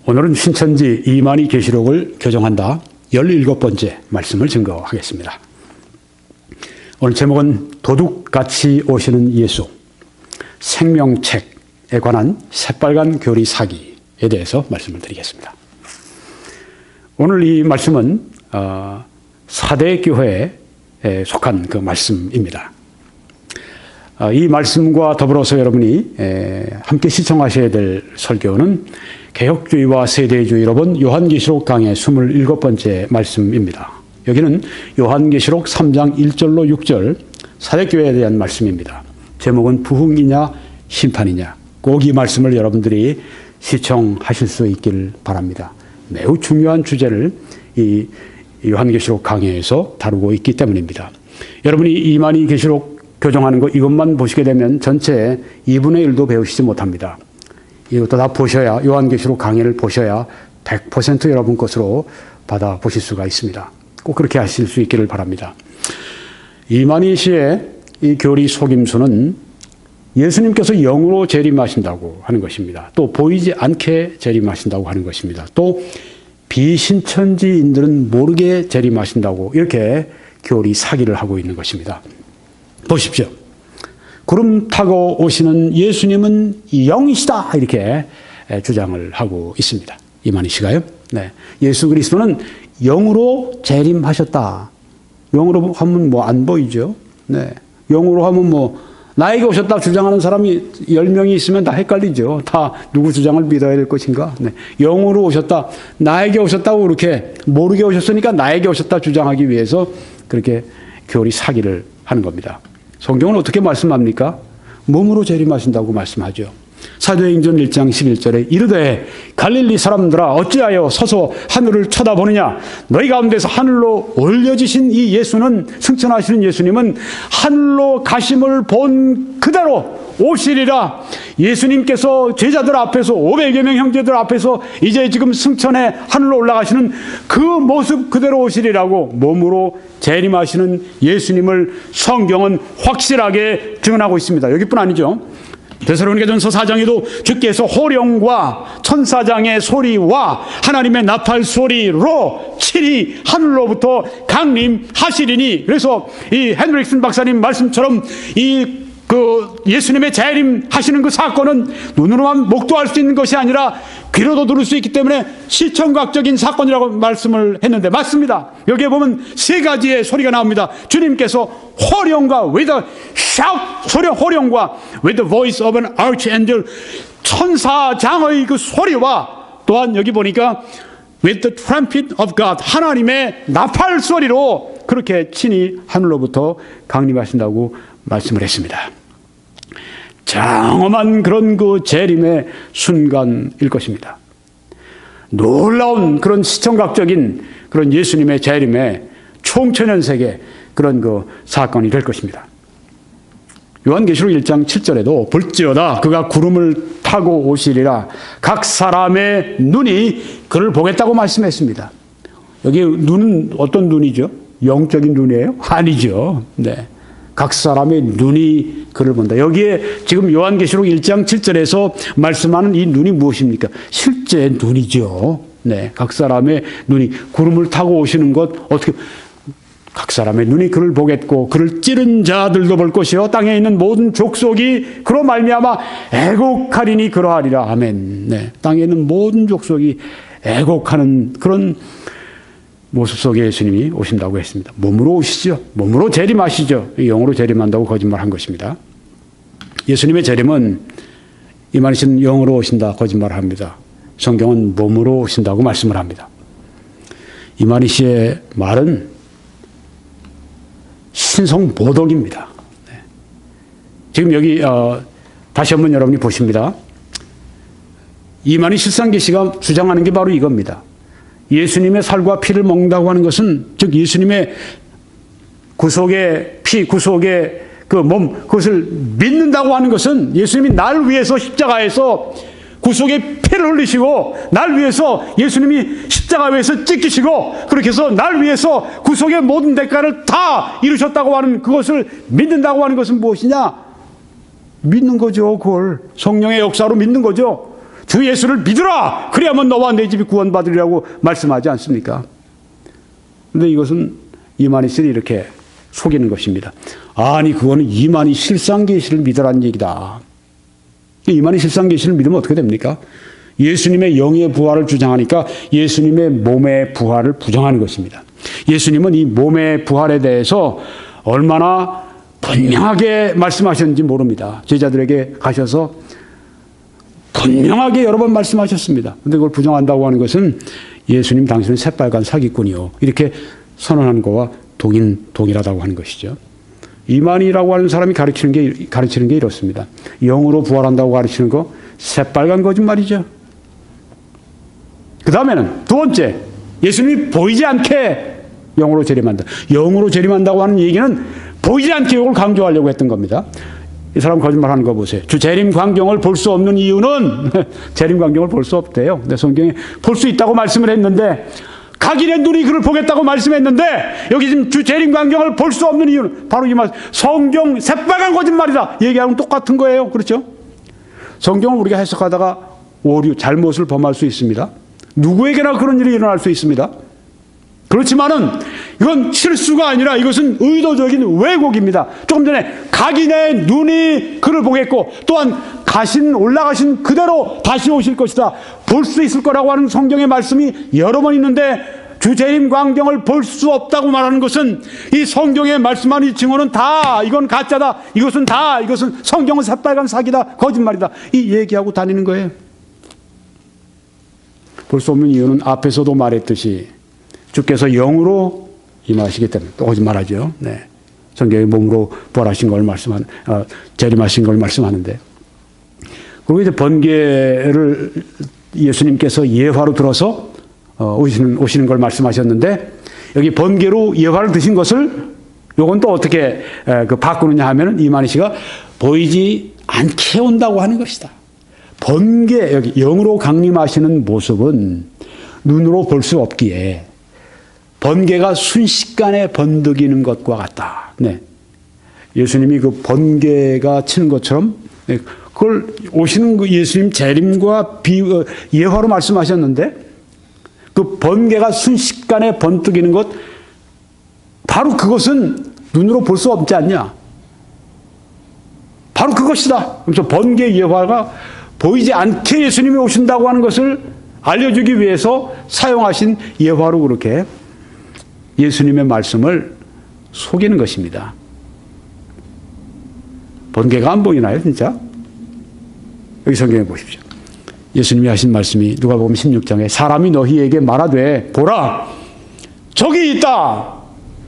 오늘은 신천지 이만희 계시록을 교정한다 17번째 말씀을 증거하겠습니다. 오늘 제목은 도둑같이 오시는 예수, 생명책에 관한 새빨간 교리 사기에 대해서 말씀을 드리겠습니다. 오늘 이 말씀은 사대교회에 속한 그 말씀입니다. 이 말씀과 더불어서 여러분이 함께 시청하셔야 될 설교는 개혁주의와 세대주의로 본 요한계시록 강의 27번째 말씀입니다. 여기는 요한계시록 3장 1절로 6절 사대교회에 대한 말씀입니다. 제목은 부흥이냐 심판이냐. 꼭 이 말씀을 여러분들이 시청하실 수 있기를 바랍니다. 매우 중요한 주제를 이 요한계시록 강의에서 다루고 있기 때문입니다. 여러분이 이만희 계시록 교정하는 거 이것만 보시게 되면 전체 2분의 1도 배우시지 못합니다. 이것도 다 보셔야, 요한계시록 강의를 보셔야 100% 여러분 것으로 받아보실 수가 있습니다. 꼭 그렇게 하실 수 있기를 바랍니다. 이만희 씨의 이 교리 속임수는 예수님께서 영으로 재림하신다고 하는 것입니다. 또 보이지 않게 재림하신다고 하는 것입니다. 또 비신천지인들은 모르게 재림하신다고 이렇게 교리 사기를 하고 있는 것입니다. 보십시오. 구름 타고 오시는 예수님은 영이시다 이렇게 주장을 하고 있습니다. 이만희 씨가요. 네. 예수 그리스도는 영으로 재림하셨다. 영으로 하면 뭐 안 보이죠. 네. 영으로 하면 뭐 나에게 오셨다 주장하는 사람이 10명이 있으면 다 헷갈리죠. 다 누구 주장을 믿어야 될 것인가. 네. 영으로 오셨다. 나에게 오셨다고 그렇게 모르게 오셨으니까 나에게 오셨다 주장하기 위해서 그렇게 교리 사기를 하는 겁니다. 성경은 어떻게 말씀합니까? 몸으로 재림하신다고 말씀하죠. 사도행전 1장 11절에 이르되 갈릴리 사람들아 어찌하여 서서 하늘을 쳐다보느냐. 너희 가운데서 하늘로 올려지신 이 예수는, 승천하시는 예수님은 하늘로 가심을 본 그대로 오시리라. 예수님께서 제자들 앞에서 500여 명 형제들 앞에서 이제 지금 승천해 하늘로 올라가시는 그 모습 그대로 오시리라고 몸으로 재림하시는 예수님을 성경은 확실하게 증언하고 있습니다. 여기뿐 아니죠. 데살로니가전서 4장에도 주께서 호령과 천사장의 소리와 하나님의 나팔 소리로 친히 하늘로부터 강림하시리니. 그래서 이 헨드릭슨 박사님 말씀처럼 예수님의 재림하시는 그 사건은 눈으로만 목도할 수 있는 것이 아니라 귀로도 들을 수 있기 때문에 시청각적인 사건이라고 말씀을 했는데 맞습니다. 여기에 보면 세 가지의 소리가 나옵니다. 주님께서 호령과 with a shout, 호령과 with the voice of an archangel, 천사장의 그 소리와 또한 여기 보니까 with the trumpet of God, 하나님의 나팔 소리로 그렇게 친히 하늘로부터 강림하신다고 말씀을 했습니다. 장엄한 그런 그 재림의 순간일 것입니다. 놀라운 그런 시청각적인 그런 예수님의 재림의 총천연색의 그런 그 사건이 될 것입니다. 요한계시록 1장 7절에도 볼지어다 그가 구름을 타고 오시리라. 각 사람의 눈이 그를 보겠다고 말씀했습니다. 여기 눈은 어떤 눈이죠? 영적인 눈이에요? 아니죠. 네. 각 사람의 눈이 그를 본다. 여기에 지금 요한계시록 1장 7절에서 말씀하는 이 눈이 무엇입니까? 실제 눈이죠. 네, 각 사람의 눈이 구름을 타고 오시는 것 어떻게? 각 사람의 눈이 그를 보겠고 그를 찌른 자들도 볼 것이요 땅에 있는 모든 족속이 그로 말미암아 애곡하리니 그러하리라. 아멘. 네, 땅에 있는 모든 족속이 애곡하는 그런 모습 속에 예수님이 오신다고 했습니다. 몸으로 오시죠. 몸으로 재림하시죠. 영으로 재림한다고 거짓말한 것입니다. 예수님의 재림은 이만희 씨는 영으로 오신다 거짓말합니다. 성경은 몸으로 오신다고 말씀을 합니다. 이만희 씨의 말은 신성모독입니다. 네. 지금 여기 다시 한번 여러분이 보십니다. 이만희 실상계시가 주장하는 게 바로 이겁니다. 예수님의 살과 피를 먹는다고 하는 것은, 즉 예수님의 구속의 피, 구속의 그 몸, 그것을 믿는다고 하는 것은 예수님이 날 위해서 십자가에서 구속의 피를 흘리시고 날 위해서 예수님이 십자가 위에서 찢기시고 그렇게 해서 날 위해서 구속의 모든 대가를 다 이루셨다고 하는 그것을 믿는다고 하는 것은 무엇이냐? 믿는 거죠. 그걸 성령의 역사로 믿는 거죠. 주 예수를 믿으라. 그래야만 너와 내 집이 구원받으리라고 말씀하지 않습니까? 그런데 이것은 이만희들이 이렇게 속이는 것입니다. 아니 그거는 이만희 실상계시를 믿으라는 얘기다. 이만희 실상계시를 믿으면 어떻게 됩니까? 예수님의 영의 부활을 주장하니까 예수님의 몸의 부활을 부정하는 것입니다. 예수님은 이 몸의 부활에 대해서 얼마나 분명하게 말씀하셨는지 모릅니다. 제자들에게 가셔서 분명하게 여러 번 말씀하셨습니다. 그런데 그걸 부정한다고 하는 것은 예수님 당신은 새빨간 사기꾼이요. 이렇게 선언하는 것과 동일하다고 하는 것이죠. 이만희라고 하는 사람이 가르치는 게 이렇습니다. 영으로 부활한다고 가르치는 거 새빨간 거짓말이죠. 그 다음에는 두 번째, 예수님이 보이지 않게 영으로 재림한다. 영으로 재림한다고 하는 얘기는 보이지 않게 이걸 강조하려고 했던 겁니다. 이 사람 거짓말하는 거 보세요. 주 재림 광경을 볼 수 없는 이유는 재림 광경을 볼 수 없대요. 근데 성경에 볼 수 있다고 말씀을 했는데 각인의 눈이 그를 보겠다고 말씀했는데 여기 지금 주 재림 광경을 볼 수 없는 이유는 바로 이 말 성경 새빨간 거짓말이다. 얘기하면 똑같은 거예요. 그렇죠? 성경을 우리가 해석하다가 오류, 잘못을 범할 수 있습니다. 누구에게나 그런 일이 일어날 수 있습니다. 그렇지만은 이건 실수가 아니라 이것은 의도적인 왜곡입니다. 조금 전에 각인의 눈이 그를 보겠고 또한 올라가신 그대로 다시 오실 것이다. 볼 수 있을 거라고 하는 성경의 말씀이 여러 번 있는데 주 재림 광경을 볼 수 없다고 말하는 것은 이 성경에 말씀하는 이 증언은 다 이건 가짜다. 이것은 성경은 새빨간 사기다. 거짓말이다. 이 얘기하고 다니는 거예요. 볼 수 없는 이유는 앞에서도 말했듯이 주께서 영으로 임하시기 때문에 또 거짓말하죠. 네. 성경에 몸으로 부활하신 걸 재림하신 걸 말씀하는데 그리고 이제 번개를 예수님께서 예화로 들어서 오시는 걸 말씀하셨는데 여기 번개로 예화를 드신 것을 요건 또 어떻게 바꾸느냐 하면은 이만희 씨가 보이지 않게 온다고 하는 것이다. 번개 여기 영으로 강림하시는 모습은 눈으로 볼 수 없기에 번개가 순식간에 번득이는 것과 같다. 네. 예수님이 그 번개가 치는 것처럼 그걸 오시는 그 예수님 재림과 예화로 말씀하셨는데 그 번개가 순식간에 번뜩이는 것 바로 그것은 눈으로 볼 수 없지 않냐. 바로 그것이다. 그래서 번개 예화가 보이지 않게 예수님이 오신다고 하는 것을 알려주기 위해서 사용하신 예화로 그렇게 예수님의 말씀을 속이는 것입니다. 번개가 안 보이나요, 진짜? 여기 성경에 보십시오. 예수님이 하신 말씀이 누가복음 16장에 사람이 너희에게 말하되 보라 저기 있다.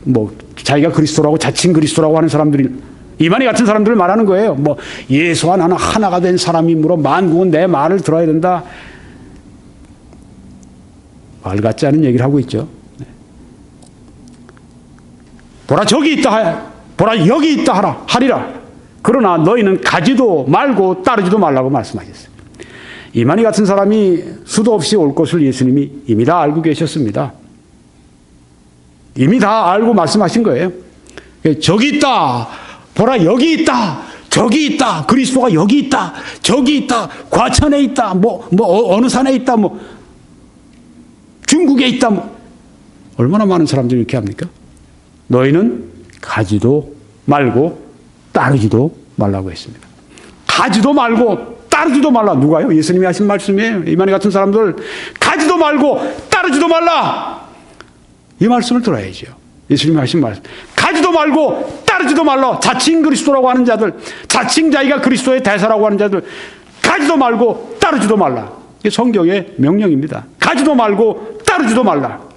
뭐 자기가 그리스도라고 자칭 그리스도라고 하는 사람들이 이만희 같은 사람들을 말하는 거예요. 뭐 예수와 나는 하나가 된 사람이므로 만국은 내 말을 들어야 된다. 말 같지 않은 얘기를 하고 있죠. 보라 저기 있다. 보라 여기 있다 하리라. 그러나 너희는 가지도 말고 따르지도 말라고 말씀하셨어요. 이만희 같은 사람이 수도 없이 올 것을 예수님이 이미 다 알고 계셨습니다. 이미 다 알고 말씀하신 거예요. 저기 있다. 보라 여기 있다. 저기 있다. 그리스도가 여기 있다. 저기 있다. 과천에 있다. 어느 산에 있다. 중국에 있다. 얼마나 많은 사람들이 이렇게 합니까? 너희는 가지도 말고 따르지도 말라고 했습니다. 가지도 말고 따르지도 말라. 누가요? 예수님이 하신 말씀이에요. 이만희 같은 사람들 가지도 말고 따르지도 말라. 이 말씀을 들어야죠. 예수님이 하신 말씀. 가지도 말고 따르지도 말라. 자칭 그리스도라고 하는 자들, 자칭 자기가 그리스도의 대사라고 하는 자들 가지도 말고 따르지도 말라. 이게 성경의 명령입니다. 가지도 말고 따르지도 말라.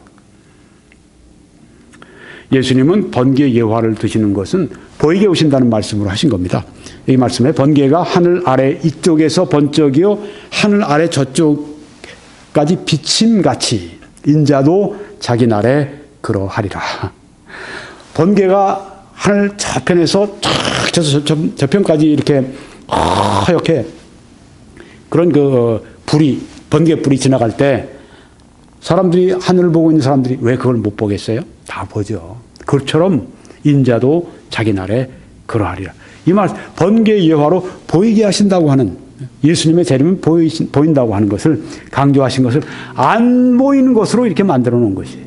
예수님은 번개 예화를 드시는 것은 보이게 오신다는 말씀으로 하신 겁니다. 이 말씀에 번개가 하늘 아래 이쪽에서 번쩍이요 하늘 아래 저쪽까지 비침같이 인자도 자기 날에 그러하리라. 번개가 하늘 저편에서 저편까지 이렇게 하얗게 그런 번개 불이 지나갈 때 사람들이 하늘을 보고 있는 사람들이 왜 그걸 못 보겠어요? 다 보죠. 그처럼 인자도 자기 날에 그러하리라. 이 말 번개 예화로 보이게 하신다고 하는 예수님의 재림은 보인다고 하는 것을 강조하신 것을 안 보이는 것으로 이렇게 만들어 놓은 것이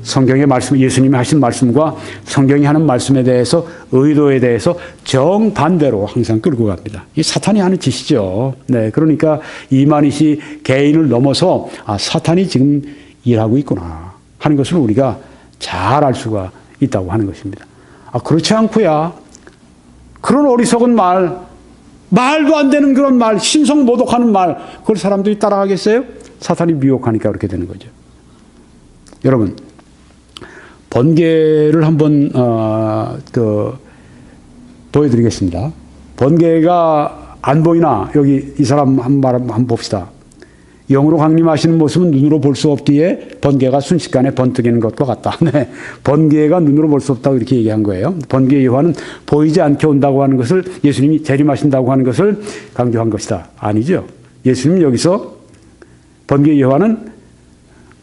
성경의 말씀, 예수님이 하신 말씀과 성경이 하는 말씀에 대해서 의도에 대해서 정반대로 항상 끌고 갑니다. 이 사탄이 하는 짓이죠. 네, 그러니까 이만희씨 개인을 넘어서 사탄이 지금 일하고 있구나 하는 것을 우리가 잘 알 수가 있다고 하는 것입니다. 그렇지 않고야 그런 어리석은 말도 안 되는 그런 말, 신성모독하는 말, 그걸 사람들이 따라가겠어요? 사탄이 미혹하니까 그렇게 되는 거죠. 여러분, 번개를 한번 보여드리겠습니다. 번개가 안 보이나? 여기 이 사람 한번 봅시다. 영으로 강림하시는 모습은 눈으로 볼 수 없기에 번개가 순식간에 번뜩이는 것과 같다. 네. 번개가 눈으로 볼 수 없다고 이렇게 얘기한 거예요. 번개의 여화는 보이지 않게 온다고 하는 것을, 예수님이 재림하신다고 하는 것을 강조한 것이다. 아니죠. 예수님 여기서 번개의 여화는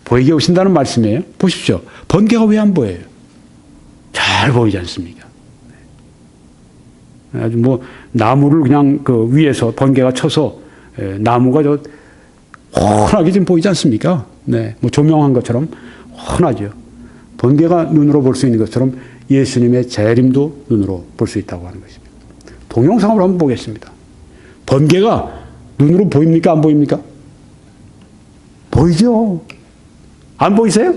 보이게 오신다는 말씀이에요. 보십시오. 번개가 왜 안 보여요? 잘 보이지 않습니까? 아주 나무를 그냥 그 위에서 번개가 쳐서 나무가 훤하게 지금 보이지 않습니까? 네. 조명한 것처럼 훤하죠. 번개가 눈으로 볼 수 있는 것처럼 예수님의 재림도 눈으로 볼 수 있다고 하는 것입니다. 동영상으로 한번 보겠습니다. 번개가 눈으로 보입니까? 안 보입니까? 보이죠? 안 보이세요?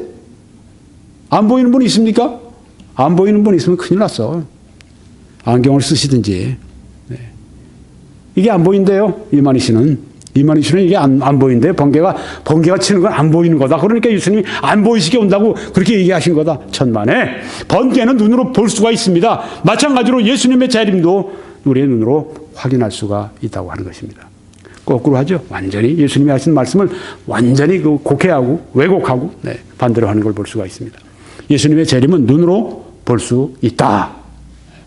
안 보이는 분 있습니까? 안 보이는 분 있으면 큰일 났어. 안경을 쓰시든지. 네. 이게 안 보인대요. 이만희 씨는 이게 안 보인대요. 번개가 치는 건 안 보이는 거다. 그러니까 예수님이 안 보이시게 온다고 그렇게 얘기하신 거다. 천만에. 번개는 눈으로 볼 수가 있습니다. 마찬가지로 예수님의 재림도 우리의 눈으로 확인할 수가 있다고 하는 것입니다. 거꾸로 하죠. 완전히 예수님이 하신 말씀을 완전히 곡해하고 왜곡하고 반대로 하는 걸 볼 수가 있습니다. 예수님의 재림은 눈으로 볼 수 있다.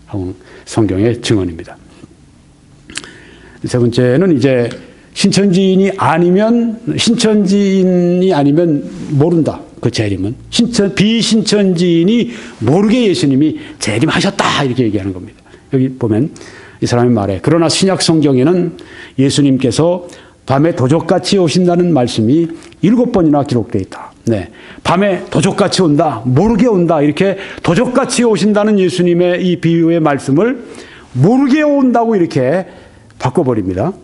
하고 성경의 증언입니다. 세 번째는 이제 신천지인이 아니면 모른다. 그 재림은. 비신천지인이 모르게 예수님이 재림하셨다. 이렇게 얘기하는 겁니다. 여기 보면 이 사람의 말에, 그러나 신약 성경에는 예수님께서 밤에 도적같이 오신다는 말씀이 7번이나 기록되어 있다. 네. 밤에 도적같이 온다. 모르게 온다. 이렇게 도적같이 오신다는 예수님의 이 비유의 말씀을 모르게 온다고 이렇게 바꿔버립니다.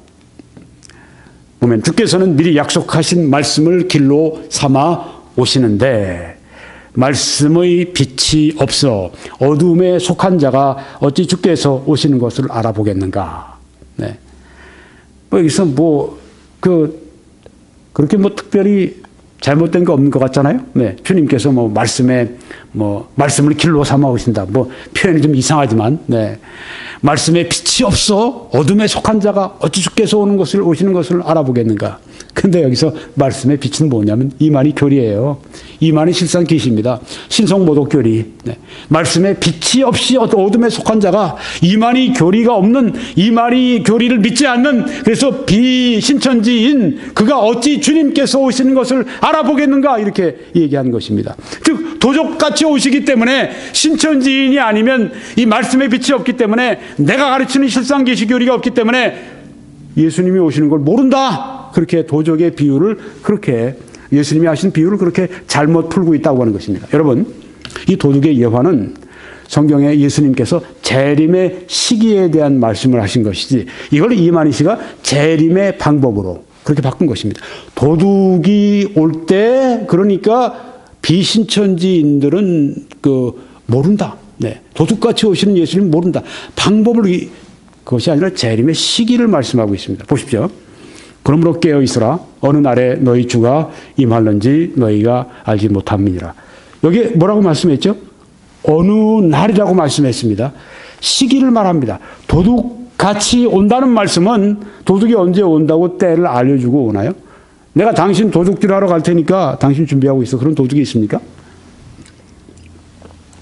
보면 주께서는 미리 약속하신 말씀을 길로 삼아 오시는데 말씀의 빛이 없어 어둠에 속한 자가 어찌 주께서 오시는 것을 알아보겠는가. 네. 여기서 그렇게 특별히 잘못된 거 없는 것 같잖아요. 네. 주님께서 말씀을 길로 삼아 오신다. 표현이 좀 이상하지만, 네. 말씀에 빛이 없어 어둠에 속한 자가 어찌 주께서 오시는 것을 알아보겠는가. 근데 여기서 말씀의 빛은 뭐냐면 이만희 교리예요. 이만희 실상 계시입니다. 신성모독 교리. 네. 말씀에 빛이 없이 어둠에 속한 자가 이만희 교리가 없는, 이만희 교리를 믿지 않는, 그래서 비신천지인 그가 어찌 주님께서 오시는 것을 알아보겠는가 이렇게 얘기하는 것입니다. 즉 도적같이 오시기 때문에, 신천지인이 아니면 이 말씀의 빛이 없기 때문에, 내가 가르치는 실상계시 교리가 없기 때문에 예수님이 오시는 걸 모른다. 그렇게 도적의 비유를, 그렇게 예수님이 하신 비유를 그렇게 잘못 풀고 있다고 하는 것입니다. 여러분, 이 도둑의 예화는 성경에 예수님께서 재림의 시기에 대한 말씀을 하신 것이지, 이걸 이만희 씨가 재림의 방법으로 그렇게 바꾼 것입니다. 도둑이 올 때, 그러니까 비신천지인들은 모른다. 네. 도둑같이 오시는 예수님 모른다. 방법을, 그것이 아니라 재림의 시기를 말씀하고 있습니다. 보십시오. 그러므로 깨어 있으라. 어느 날에 너희 주가 임할는지 너희가 알지 못함이니라. 여기 뭐라고 말씀했죠? 어느 날이라고 말씀했습니다. 시기를 말합니다. 도둑같이 온다는 말씀은 도둑이 언제 온다고 때를 알려주고 오나요? 내가 당신 도둑질하러 갈 테니까 당신 준비하고 있어. 그런 도둑이 있습니까?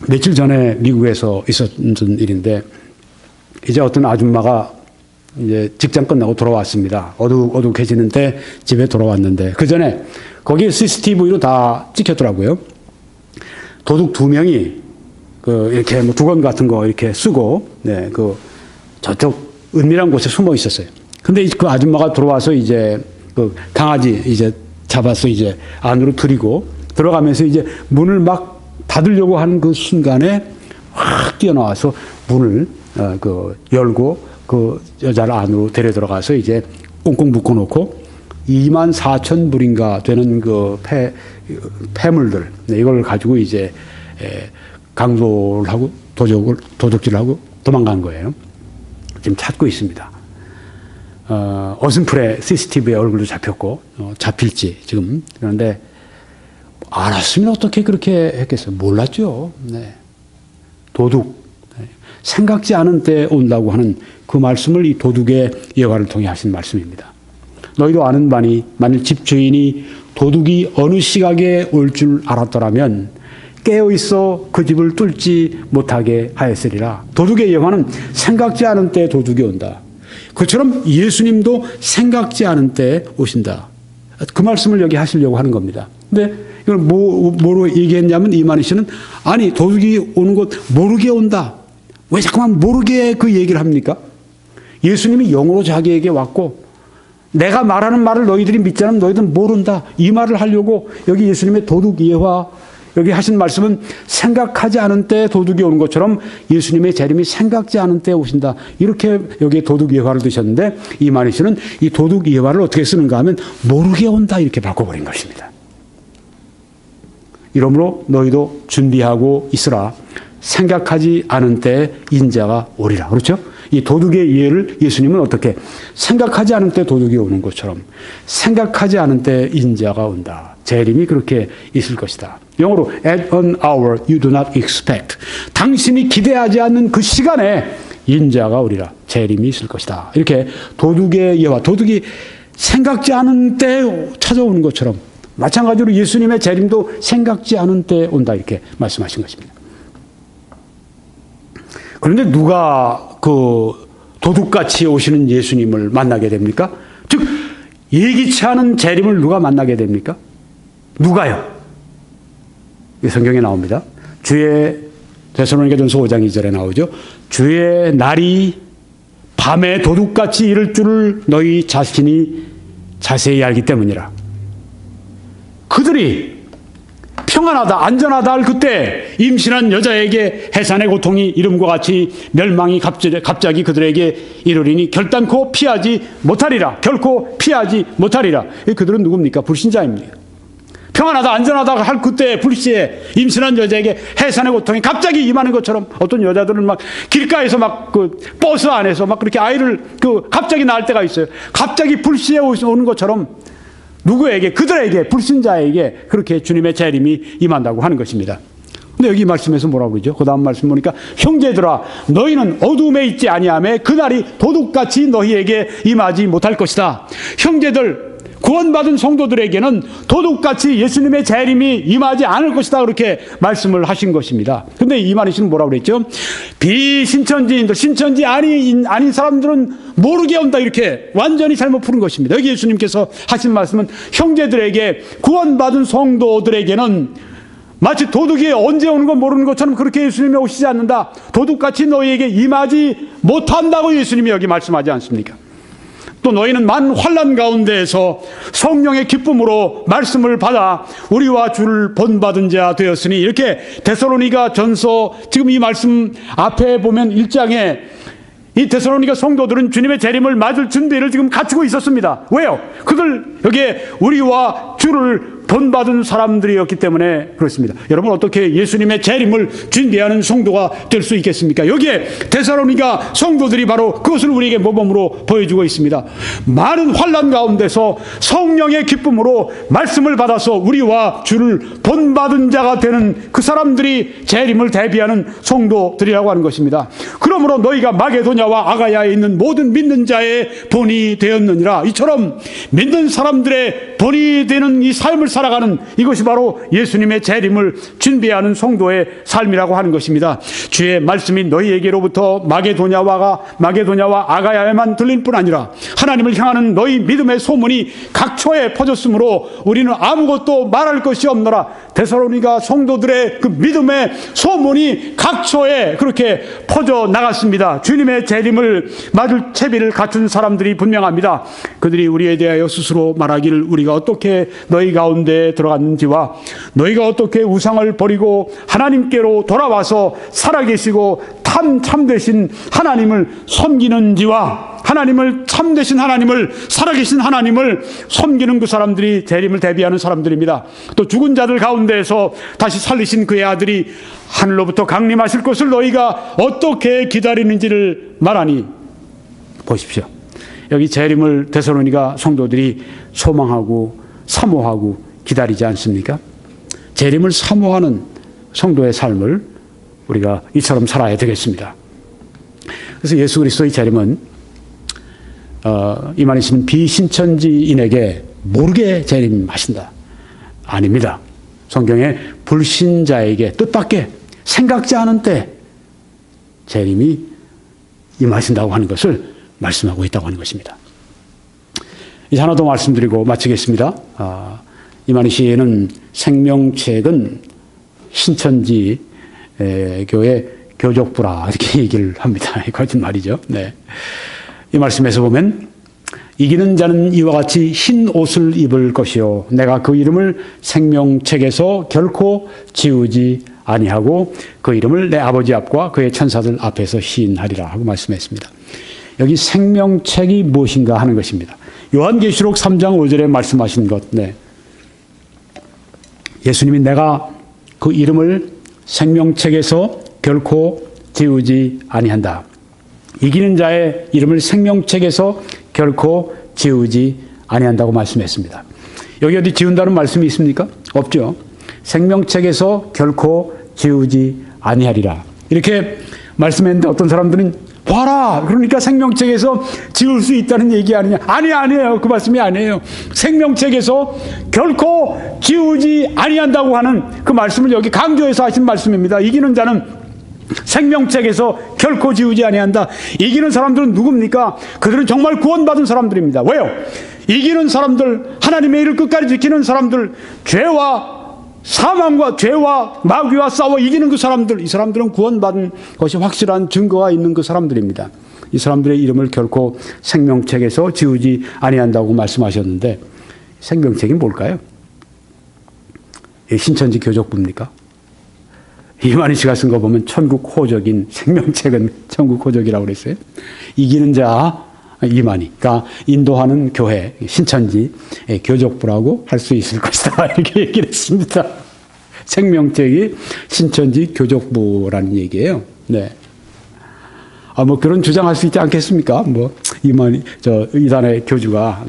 며칠 전에 미국에서 있었던 일인데, 이제 어떤 아줌마가 이제 직장 끝나고 돌아왔습니다. 어둑어둑해지는데 집에 돌아왔는데, 그 전에 거기에 CCTV로 다 찍혔더라고요. 도둑 2명이 이렇게 두건 같은 거 이렇게 쓰고, 네, 저쪽 은밀한 곳에 숨어 있었어요. 근데 그 아줌마가 들어와서 이제 그 강아지 이제 잡아서 이제 안으로 들이고 들어가면서 이제 문을 막 닫으려고 하는 그 순간에 확 뛰어나와서 문을 그 열고 그 여자를 안으로 데려 들어가서 이제 꽁꽁 묶어놓고 24,000불인가 되는 그 폐물들 이걸 가지고 이제 강도를 하고 도둑질을 하고 도망간 거예요. 지금 찾고 있습니다. 어슴풀에 CCTV에 얼굴도 잡혔고 잡힐지 지금. 그런데 알았으면 어떻게 그렇게 했겠어요? 몰랐죠. 네. 도둑. 생각지 않은 때 온다고 하는 그 말씀을 이 도둑의 예화를 통해 하신 말씀입니다. 너희도 아는 바니 만일 집주인이 도둑이 어느 시각에 올 줄 알았더라면 깨어있어 그 집을 뚫지 못하게 하였으리라. 도둑의 예화는 생각지 않은 때 도둑이 온다. 그처럼 예수님도 생각지 않은 때 오신다. 그 말씀을 여기 하시려고 하는 겁니다. 근데 이걸 뭐로 얘기했냐면 이만희 씨는 아니 도둑이 오는 것 모르게 온다. 왜 자꾸만 모르게 그 얘기를 합니까? 예수님이 영으로 자기에게 왔고 내가 말하는 말을 너희들이 믿지 않으면 너희들은 모른다. 이 말을 하려고 여기 예수님의 도둑 예화 여기 하신 말씀은 생각하지 않은 때 도둑이 오는 것처럼 예수님의 재림이 생각지 않은 때 오신다. 이렇게 여기에 도둑 예화를 드셨는데 이만희 씨는 이 도둑 예화를 어떻게 쓰는가 하면 모르게 온다 이렇게 바꿔버린 것입니다. 이러므로 너희도 준비하고 있으라. 생각하지 않은 때 인자가 오리라. 그렇죠? 이 도둑의 예를 예수님은 어떻게 생각하지 않은 때 도둑이 오는 것처럼 생각하지 않은 때 인자가 온다. 재림이 그렇게 있을 것이다. 영어로 at an hour you do not expect. 당신이 기대하지 않는 그 시간에 인자가 오리라. 재림이 있을 것이다. 이렇게 도둑의 예와 도둑이 생각지 않은 때 찾아오는 것처럼 마찬가지로 예수님의 재림도 생각지 않은 때 온다. 이렇게 말씀하신 것입니다. 그런데 누가 그 도둑같이 오시는 예수님을 만나게 됩니까? 즉 예기치 않은 재림을 누가 만나게 됩니까? 누가요? 성경에 나옵니다. 주의 데살로니가전서 5장 2절에 나오죠. 주의 날이 밤에 도둑같이 이를 줄을 너희 자신이 자세히 알기 때문이라. 그들이 평안하다 안전하다 할 그때 임신한 여자에게 해산의 고통이 이름과 같이 멸망이 갑자기 그들에게 이르리니 결단코 피하지 못하리라. 결코 피하지 못하리라. 그들은 누굽니까? 불신자입니다. 평안하다 안전하다 할 그때 불시에 임신한 여자에게 해산의 고통이 갑자기 임하는 것처럼 어떤 여자들은 막 길가에서 막 그 버스 안에서 막 그렇게 아이를 갑자기 낳을 때가 있어요. 갑자기 불시에 오는 것처럼 누구에게? 그들에게, 불신자에게 그렇게 주님의 재림이 임한다고 하는 것입니다. 근데 여기 말씀에서 뭐라고 그러죠? 그 다음 말씀 보니까 형제들아 너희는 어둠에 있지 아니하매 그날이 도둑같이 너희에게 임하지 못할 것이다. 형제들 구원받은 성도들에게는 도둑같이 예수님의 재림이 임하지 않을 것이다. 그렇게 말씀을 하신 것입니다. 근데 이만희 씨는 뭐라고 그랬죠? 비신천지인들, 신천지 아닌 사람들은 모르게 온다. 이렇게 완전히 잘못 푸는 것입니다. 여기 예수님께서 하신 말씀은 형제들에게 구원받은 성도들에게는 마치 도둑이 언제 오는 건 모르는 것처럼 그렇게 예수님이 오시지 않는다. 도둑같이 너희에게 임하지 못한다고 예수님이 여기 말씀하지 않습니까? 또 너희는 만 환난 가운데에서 성령의 기쁨으로 말씀을 받아 우리와 주를 본받은 자 되었으니 이렇게 데살로니가 전서 지금 이 말씀 앞에 보면 1장에 이 데살로니가 성도들은 주님의 재림을 맞을 준비를 지금 갖추고 있었습니다. 왜요? 그들 여기에 우리와 주를 본받은 사람들이었기 때문에 그렇습니다. 여러분 어떻게 예수님의 재림을 준비하는 성도가 될 수 있겠습니까? 여기에 데살로니가 성도들이 바로 그것을 우리에게 모범으로 보여주고 있습니다. 많은 환난 가운데서 성령의 기쁨으로 말씀을 받아서 우리와 주를 본받은 자가 되는 그 사람들이 재림을 대비하는 성도들이라고 하는 것입니다. 그러므로 너희가 마게도냐와 아가야에 있는 모든 믿는 자의 본이 되었느니라. 이처럼 믿는 사람들의 본이 되는 이 삶을 살아가는 이것이 바로 예수님의 재림을 준비하는 성도의 삶이라고 하는 것입니다. 주의 말씀이 너희에게로부터 마게도냐와 아가야에만 들릴 뿐 아니라 하나님을 향하는 너희 믿음의 소문이 각처에 퍼졌으므로 우리는 아무것도 말할 것이 없노라. 데살로니가 성도들의 그 믿음의 소문이 각처에 그렇게 퍼져 나갔습니다. 주님의 재림을 맞을 채비를 갖춘 사람들이 분명합니다. 그들이 우리에 대하여 스스로 말하기를 우리가 어떻게 너희 가운데 들어갔는지와 너희가 어떻게 우상을 버리고 하나님께로 돌아와서 살아계시고 참되신 하나님을 섬기는지와 참되신 하나님을, 살아계신 하나님을 섬기는 그 사람들이 재림을 대비하는 사람들입니다. 또 죽은 자들 가운데에서 다시 살리신 그의 아들이 하늘로부터 강림하실 것을 너희가 어떻게 기다리는지를 말하니, 보십시오. 여기 재림을 데살로니가 성도들이 소망하고 사모하고 기다리지 않습니까? 재림을 사모하는 성도의 삶을 우리가 이처럼 살아야 되겠습니다. 그래서 예수 그리스도의 재림은 임하시는 비신천지인에게 모르게 재림하신다. 아닙니다. 성경에 불신자에게 뜻밖의 생각지 않은 때 재림이 임하신다고 하는 것을 말씀하고 있다고 하는 것입니다. 이제 하나 더 말씀드리고 마치겠습니다. 임하시는 생명책은 신천지 교회 교족부라 이렇게 얘기를 합니다. 거짓말이죠. 네. 이 말씀에서 보면 이기는 자는 이와 같이 흰 옷을 입을 것이요 내가 그 이름을 생명책에서 결코 지우지 아니하고 그 이름을 내 아버지 앞과 그의 천사들 앞에서 시인하리라 하고 말씀했습니다. 여기 생명책이 무엇인가 하는 것입니다. 요한계시록 3장 5절에 말씀하신 것. 네. 예수님이 내가 그 이름을 생명책에서 결코 지우지 아니한다. 이기는 자의 이름을 생명책에서 결코 지우지 아니한다고 말씀했습니다. 여기 어디 지운다는 말씀이 있습니까? 없죠. 생명책에서 결코 지우지 아니하리라. 이렇게 말씀했는데 어떤 사람들은 봐라. 그러니까 생명책에서 지울 수 있다는 얘기 아니냐. 아니에요. 그 말씀이 아니에요. 생명책에서 결코 지우지 아니한다고 하는 그 말씀을 여기 강조해서 하신 말씀입니다. 이기는 자는 생명책에서 결코 지우지 아니한다. 이기는 사람들은 누굽니까? 그들은 정말 구원받은 사람들입니다. 왜요? 이기는 사람들, 하나님의 일을 끝까지 지키는 사람들, 사망과 죄와 마귀와 싸워 이기는 그 사람들, 이 사람들은 구원받은 것이 확실한 증거가 있는 그 사람들입니다. 이 사람들의 이름을 결코 생명책에서 지우지 아니한다고 말씀하셨는데 생명책이 뭘까요? 신천지 교족부입니까? 이만희 씨가 쓴 거 보면 천국 호적인 생명책은 천국 호적이라고 그랬어요. 이기는 자 이만희가 인도하는 교회 신천지 교족부라고 할 수 있을 것이다 이렇게 얘기를 했습니다. 생명책이 신천지 교족부라는 얘기예요. 네. 뭐 그런 주장할 수 있지 않겠습니까? 이만희 이단의 교주가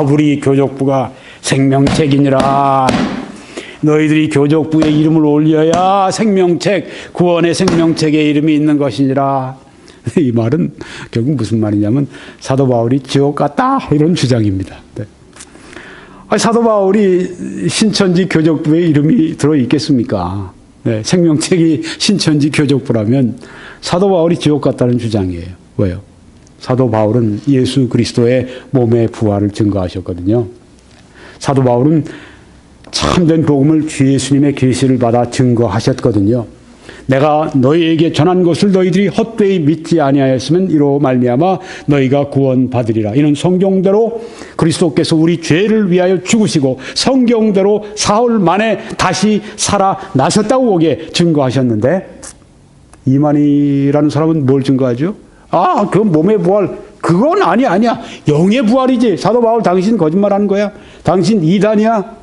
우리 교족부가 생명책이니라. 너희들이 교족부에 이름을 올려야 생명책, 구원의 생명책에 이름이 있는 것이니라. 이 말은 결국 무슨 말이냐면 사도 바울이 지옥 갔다 이런 주장입니다. 네. 사도 바울이 신천지 교족부에 이름이 들어있겠습니까? 네. 생명책이 신천지 교족부라면 사도 바울이 지옥 갔다는 주장이에요. 왜요? 사도 바울은 예수 그리스도의 몸의 부활을 증거하셨거든요. 사도 바울은 참된 복음을 주 예수님의 계시를 받아 증거하셨거든요. 내가 너희에게 전한 것을 너희들이 헛되이 믿지 아니하였으면 이로 말미암아 너희가 구원받으리라. 이는 성경대로 그리스도께서 우리 죄를 위하여 죽으시고 성경대로 사흘 만에 다시 살아나셨다고 보기에 증거하셨는데 이만희라는 사람은 뭘 증거하죠? 그 몸의 부활 그건 아니야. 영의 부활이지. 사도 바울 당신 거짓말하는 거야. 당신 이단이야.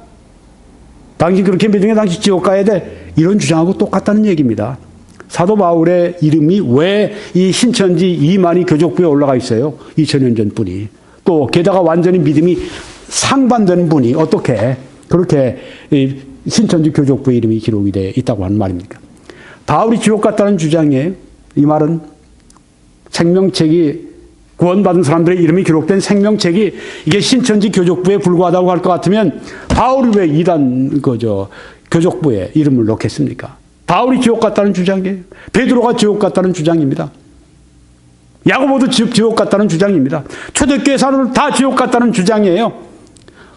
당신 그렇게 믿으면 당신 지옥 가야 돼. 이런 주장하고 똑같다는 얘기입니다. 사도 바울의 이름이 왜 이 신천지 이만희 교족부에 올라가 있어요? 2000년 전 분이. 또 게다가 완전히 믿음이 상반되는 분이 어떻게 그렇게 신천지 교족부의 이름이 기록이 되어 있다고 하는 말입니까? 바울이 지옥 갔다는 주장이에요. 이 말은 생명책이 구원받은 사람들의 이름이 기록된 생명책이 이게 신천지 교족부에 불과하다고 할 것 같으면 바울이 왜 이단 교족부에 이름을 넣겠습니까? 바울이 지옥 갔다는 주장이에요. 베드로가 지옥 갔다는 주장입니다. 야고보도 지옥 갔다는 주장입니다. 초대교회 사람들 다 지옥 갔다는 주장이에요.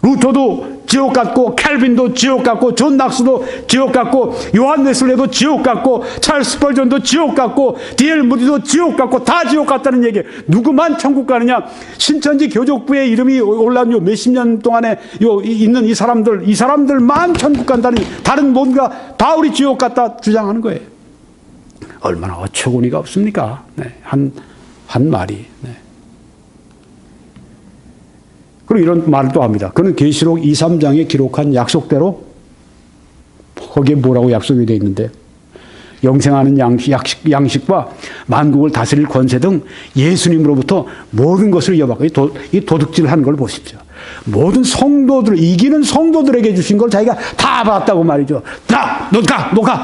루터도 지옥 갔고, 캘빈도 지옥 갔고, 존 낙스도 지옥 갔고, 요한 웨슬레도 지옥 갔고, 찰스 스펄전도 지옥 갔고, D.L. 무디도 지옥 갔고, 다 지옥 갔다는 얘기예요. 누구만 천국 가느냐? 신천지 교족부에 이름이 올라온 요 몇십 년 동안에 있는 이 사람들만 천국 간다는, 다른 뭔가 바울이 지옥 갔다 주장하는 거예요. 얼마나 어처구니가 없습니까? 네, 한 말이. 네. 그리고 이런 말도 합니다. 그는 계시록 2, 3장에 기록한 약속대로 거기에 뭐라고 약속이 되어 있는데 영생하는 양식과 만국을 다스릴 권세 등 예수님으로부터 모든 것을 이어받고 이 도둑질을 하는 걸 보십시오. 모든 성도들, 이기는 성도들에게 주신 걸 자기가 다 받았다고 말이죠.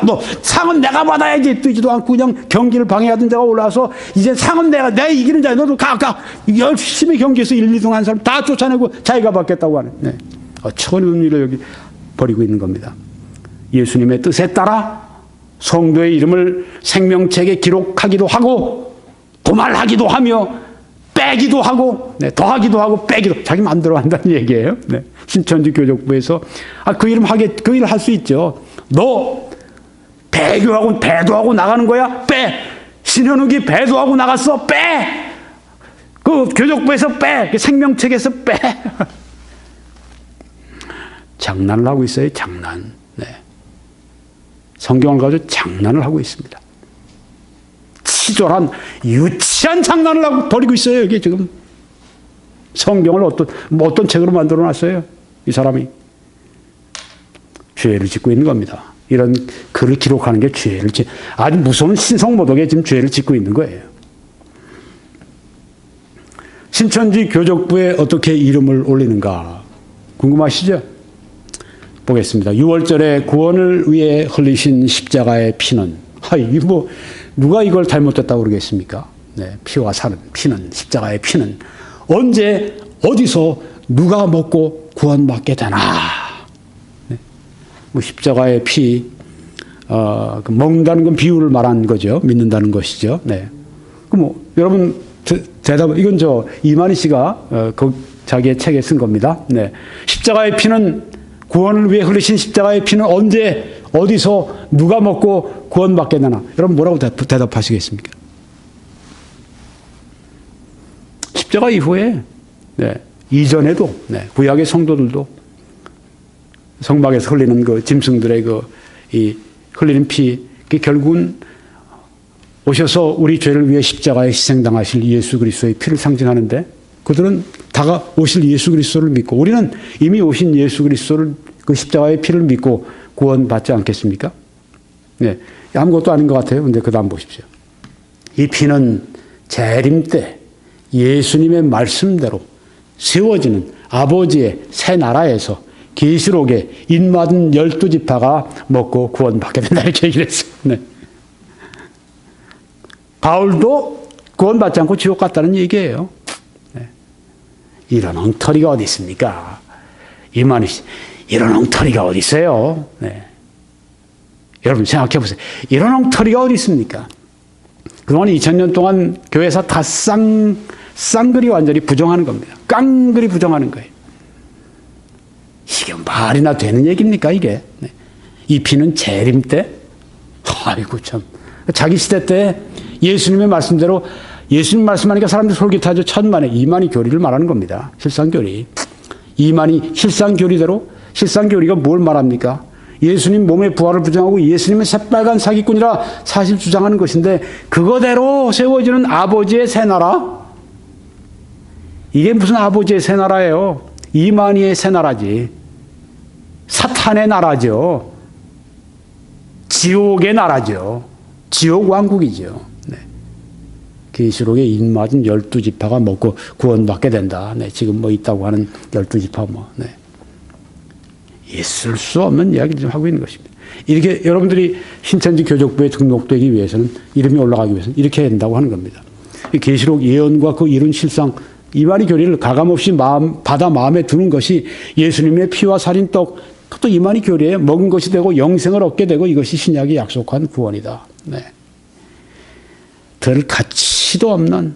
너 상은 내가 받아야지. 뜨지도 않고 그냥 경기를 방해하던 자가 올라와서 이제 상은 내가 이기는 자야. 너도 가. 열심히 경기에서 1, 2등 한 사람 다 쫓아내고 자기가 받겠다고 하는. 네. 어처구니없는 일을 여기 벌이고 있는 겁니다. 예수님의 뜻에 따라 성도의 이름을 생명책에 기록하기도 하고 도말하기도 하며 빼기도 하고, 네, 더하기도 하고, 빼기도, 자기 마음대로 한다는 얘기예요. 네. 신천지 교족부에서, 그 일 할 수 있죠. 너, 배도하고 나가는 거야? 빼! 신현욱이 배도하고 나갔어? 빼! 그 교족부에서 빼! 생명책에서 빼! 장난을 하고 있어요, 장난. 네. 성경을 가지고 장난을 하고 있습니다. 치졸한 유치한 장난을 하고 버리고 있어요. 여기 지금 성경을 어떤 책으로 만들어 놨어요. 이 사람이 죄를 짓고 있는 겁니다. 이런 글을 기록하는 게 아주 무서운 신성모독에 지금 죄를 짓고 있는 거예요. 신천지 교족부에 어떻게 이름을 올리는가 궁금하시죠? 보겠습니다. 6월절에 구원을 위해 흘리신 십자가의 피는 누가 이걸 잘못됐다고 그러겠습니까? 네, 피와 살은, 십자가의 피는 언제, 어디서, 누가 먹고 구원받게 되나? 네. 십자가의 피, 먹는다는 건 비유를 말한 거죠. 믿는다는 것이죠. 네. 여러분, 대답, 이건 이만희 씨가, 자기의 책에 쓴 겁니다. 네. 십자가의 피는, 구원을 위해 흘리신 십자가의 피는 언제, 어디서 누가 먹고 구원받게 되나? 여러분 뭐라고 대답하시겠습니까? 십자가 이후에 이전에도 구약의 성도들도 성막에서 흘리는 그 짐승들의 이 흘리는 피, 결국은 오셔서 우리 죄를 위해 십자가에 희생당하실 예수 그리스도의 피를 상징하는데 그들은 다가오실 예수 그리스도를 믿고 우리는 이미 오신 예수 그리스도를 그 십자가의 피를 믿고 구원받지 않겠습니까? 네, 아무것도 아닌 것 같아요. 근데 그 다음 보십시오. 이 피는 재림 때 예수님의 말씀대로 세워지는 아버지의 새 나라에서 계시록에 인맞은 12지파가 먹고 구원받게 된다 이렇게 얘기를 했어요. 네. 바울도 구원받지 않고 지옥 갔다는 얘기예요. 네. 이런 엉터리가 어디 있습니까? 이만희 씨, 이런 엉터리가 어디 있어요? 네. 여러분 생각해 보세요. 이런 엉터리가 어디 있습니까? 그동안 2000년 동안 교회에서 다 쌍그리 완전히 부정하는 겁니다. 깡그리 부정하는 거예요. 이게 말이나 되는 얘기입니까 이게? 네. 이 피는 재림 때? 아이고 참. 자기 시대 때 예수님의 말씀대로 예수님 말씀하니까 사람들이 솔깃하죠. 천만에 이만희 교리를 말하는 겁니다. 실상교리. 이만희 실상교리대로 실상교리가 뭘 말합니까? 예수님 몸의 부활을 부정하고 예수님은 새빨간 사기꾼이라 사실 주장하는 것인데 그거대로 세워지는 아버지의 새 나라? 이게 무슨 아버지의 새 나라예요? 이만희의 새 나라지. 사탄의 나라죠. 지옥의 나라죠. 지옥 왕국이죠. 네. 계시록에 인맞은 12지파가 먹고 구원받게 된다. 네. 지금 있다고 하는 12지파 네. 있을 수 없는 이야기를 좀 하고 있는 것입니다. 이렇게 여러분들이 신천지 교족부에 등록되기 위해서는 이름이 올라가기 위해서는 이렇게 해야 된다고 하는 겁니다. 계시록 예언과 그 이룬 실상, 이만희 교리를 가감없이 받아 마음에 두는 것이 예수님의 피와 살인 떡, 또 이만희 교리에 먹은 것이 되고 영생을 얻게 되고 이것이 신약이 약속한 구원이다. 네. 들 가치도 없는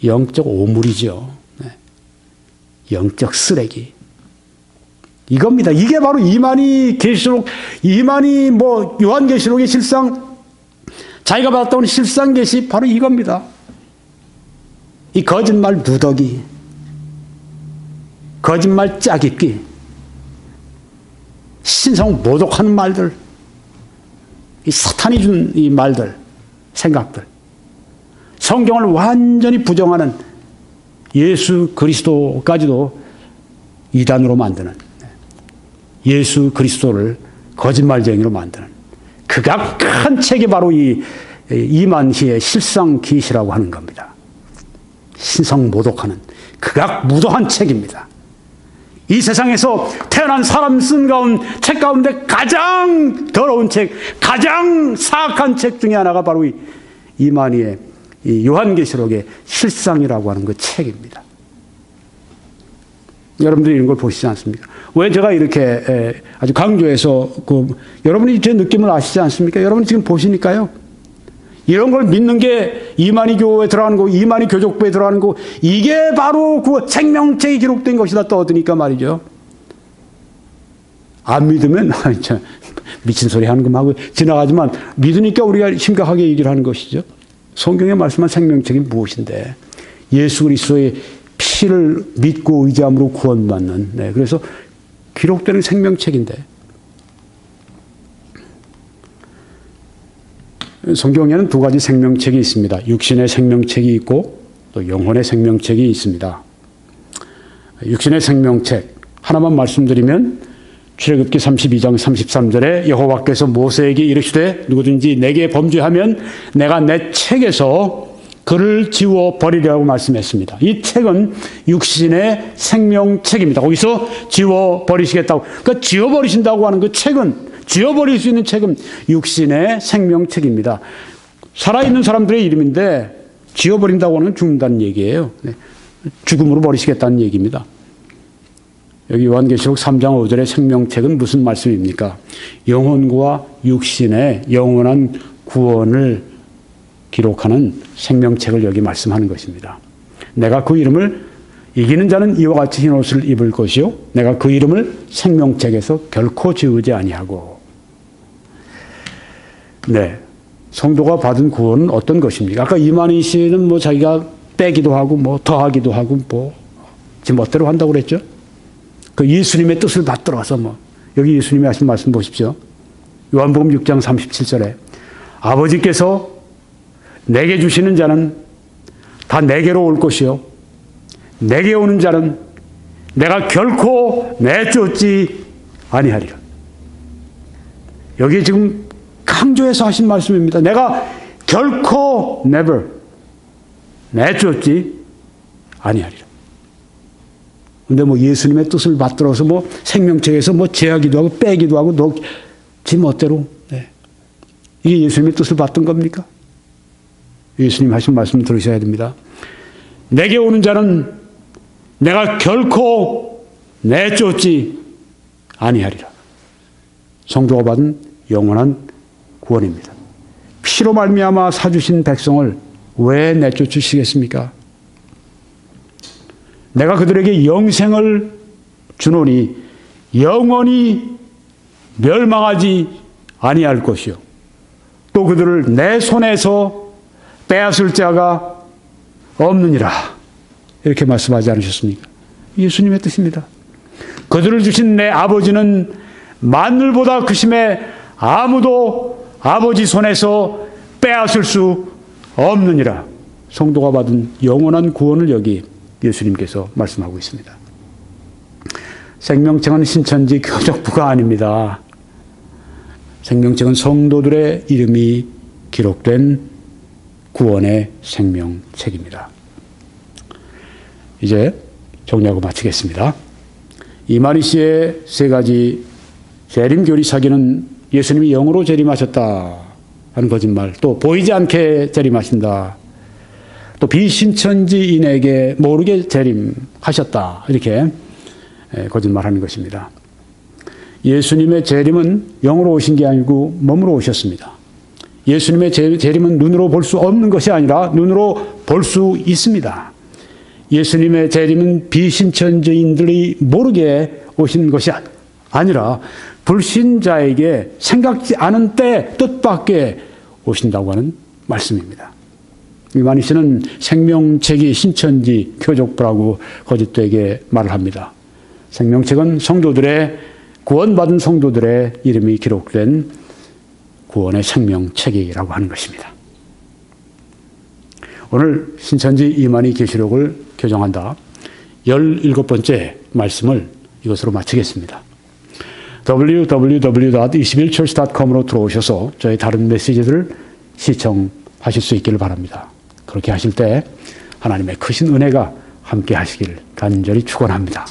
영적 오물이죠. 영적 쓰레기. 이겁니다. 이게 바로 이만희 계시록, 이만희 요한계시록의 실상, 자기가 받았다 온 실상 계시 바로 이겁니다. 이 거짓말 누더기, 거짓말 짜깁기, 신성 모독하는 말들, 이 사탄이 준 이 말들, 생각들, 성경을 완전히 부정하는 예수 그리스도까지도 이단으로 만드는, 예수 그리스도를 거짓말쟁이로 만드는 극악한 책이 바로 이 이만희의 실상 기시라고 하는 겁니다. 신성 모독하는 극악무도한 책입니다. 이 세상에서 태어난 사람 쓴 책 가운데 가장 더러운 책, 가장 사악한 책 중에 하나가 바로 이만희의 이 요한계시록의 실상이라고 하는 그 책입니다. 여러분들이 이런 걸 보시지 않습니까? 왜 제가 이렇게 아주 강조해서 여러분이 제 느낌을 아시지 않습니까? 여러분이 지금 보시니까요. 이런 걸 믿는 게 이만희 교회에 들어가는 거고 이만희 교족부에 들어가는 거고 이게 바로 그 생명책이 기록된 것이다 떠드니까 말이죠. 안 믿으면 미친 소리 하는 것만 하고 지나가지만 믿으니까 우리가 심각하게 얘기를 하는 것이죠. 성경에 말씀한 생명책이 무엇인데 예수 그리스도의 피를 믿고 의지함으로 구원받는 그래서 기록되는 생명책인데 성경에는 두 가지 생명책이 있습니다. 육신의 생명책이 있고 또 영혼의 생명책이 있습니다. 육신의 생명책 하나만 말씀드리면 출애굽기 32장 33절에 여호와께서 모세에게 이르시되 누구든지 내게 범죄하면 내가 내 책에서 그를 지워 버리라고 말씀했습니다. 이 책은 육신의 생명책입니다. 거기서 지워 버리시겠다고. 그러니까 지워 버리신다고 하는 그 책은 지워버릴 수 있는 책은 육신의 생명책입니다. 살아있는 사람들의 이름인데 지워버린다고 하는 건 죽는다는 얘기예요. 죽음으로 버리시겠다는 얘기입니다. 여기 요한계시록 3장 5절의 생명책은 무슨 말씀입니까? 영혼과 육신의 영원한 구원을 기록하는 생명책을 여기 말씀하는 것입니다. 내가 그 이름을 이기는 자는 이와 같이 흰 옷을 입을 것이요 내가 그 이름을 생명책에서 결코 지우지 아니하고. 네, 성도가 받은 구원은 어떤 것입니까? 아까 이만희 씨는 자기가 빼기도 하고 더하기도 하고 지 멋대로 한다고 그랬죠. 그 예수님의 뜻을 받들어서 여기 예수님이 하신 말씀 보십시오. 요한복음 6장 37절에 아버지께서 내게 주시는 자는 다 내게로 올 것이요 내게 오는 자는 내가 결코 내쫓지 아니하리라. 여기 지금 강조해서 하신 말씀입니다. 내가 결코 never 내쫓지 아니하리라. 근데 예수님의 뜻을 받들어서 생명책에서 제하기도 하고 빼기도 하고 지 멋대로 이게 예수님의 뜻을 받던 겁니까? 예수님 하신 말씀 들으셔야 됩니다. 내게 오는 자는 내가 결코 내쫓지 아니하리라. 성도가 받은 영원한 구원입니다. 피로 말미암아 사주신 백성을 왜 내쫓으시겠습니까? 내가 그들에게 영생을 주노니 영원히 멸망하지 아니할 것이요 또 그들을 내 손에서 빼앗을 자가 없느니라. 이렇게 말씀하지 않으셨습니까? 예수님의 뜻입니다. 그들을 주신 내 아버지는 만물보다 크심에 아무도 아버지 손에서 빼앗을 수 없느니라. 성도가 받은 영원한 구원을 여기 예수님께서 말씀하고 있습니다. 생명책은 신천지 교족부가 아닙니다. 생명책은 성도들의 이름이 기록된 구원의 생명책입니다. 이제 정리하고 마치겠습니다. 이만희 씨의 세 가지 재림교리 사기는 예수님이 영으로 재림하셨다 하는 거짓말, 또 보이지 않게 재림하신다, 또 비신천지인에게 모르게 재림하셨다. 이렇게 거짓말하는 것입니다. 예수님의 재림은 영으로 오신 게 아니고 몸으로 오셨습니다. 예수님의 재림은 눈으로 볼 수 없는 것이 아니라 눈으로 볼 수 있습니다. 예수님의 재림은 비신천지인들이 모르게 오신 것이 아니라 불신자에게 생각지 않은 때 뜻밖에 오신다고 하는 말씀입니다. 이만희 씨는 생명책이 신천지 교족부라고 거짓되게 말을 합니다. 생명책은 구원받은 성도들의 이름이 기록된 구원의 생명책이라고 하는 것입니다. 오늘 신천지 이만희 계시록을 교정한다 17번째 말씀을 이것으로 마치겠습니다. www.21church.com으로 들어오셔서 저희 다른 메시지들을 시청하실 수 있기를 바랍니다. 그렇게 하실 때 하나님의 크신 은혜가 함께 하시길 간절히 축원합니다.